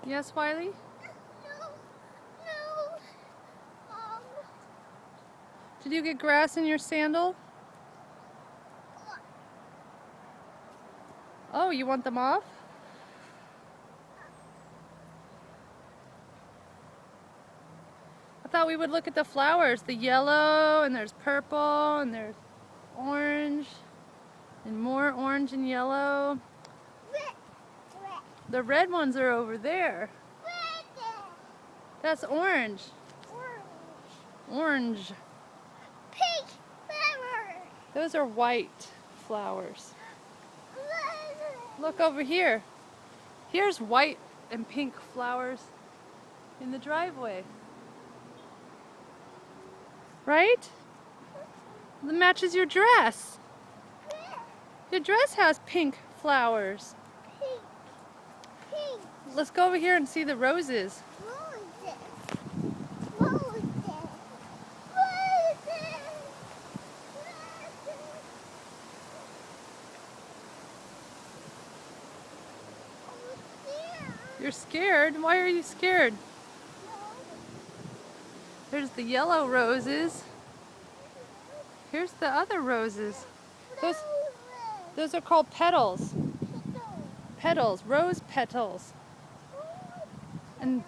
Yes, Wiley? No, no. Did you get grass in your sandal? Oh, you want them off? I thought we would look at the flowers. The yellow, and there's purple, and there's orange, and more orange and yellow. Red. The red ones are over there. Red. That's orange. Orange. Orange. Pink flower. Those are white flowers. Red. Look over here. Here's white and pink flowers in the driveway. Right? That matches your dress. Your dress has pink flowers. Pink. Pink. Let's go over here and see the roses. Roses. Roses. Roses. You're scared? Why are you scared? There's the yellow roses. Here's the other roses. Those are called petals. Petals, rose petals. And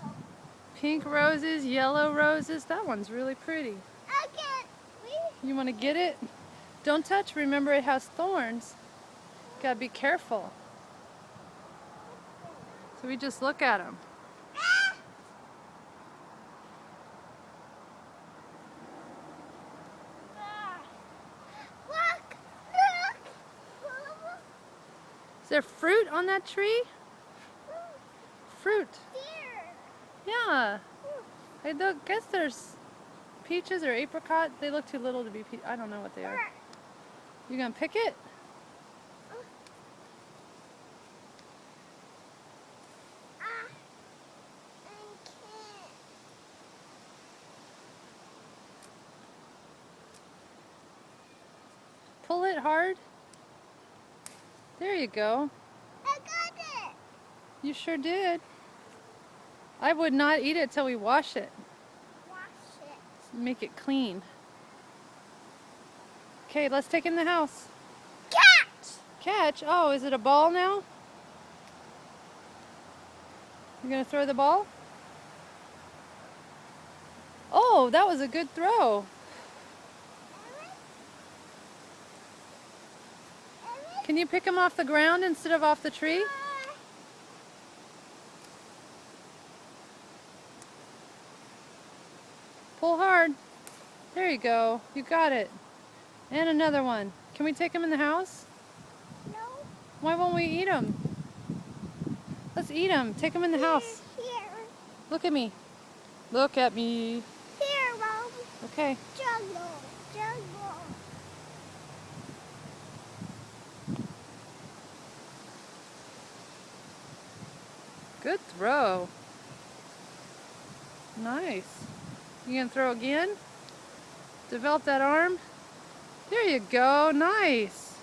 pink roses, yellow roses. That one's really pretty. You want to get it? Don't touch. Remember, it has thorns. Gotta be careful. So we just look at them. Is there fruit on that tree? Fruit. Yeah. I guess there's peaches or apricot. They look too little to be peach. I don't know what they are. You gonna pick it? Pull it hard. There you go. I got it. You sure did. I would not eat it till we wash it. Wash it. Make it clean. Okay, let's take it in the house. Catch! Catch? Oh, is it a ball now? You gonna throw the ball? Oh, that was a good throw. Can you pick them off the ground instead of off the tree? Pull hard. There you go. You got it. And another one. Can we take them in the house? No. Why won't we eat them? Let's eat them. Take them in the house. Here. Look at me. Look at me. Here, Mom. Okay. Jungle. Jungle. Good throw. Nice. You gonna throw again? Develop that arm. There you go. Nice.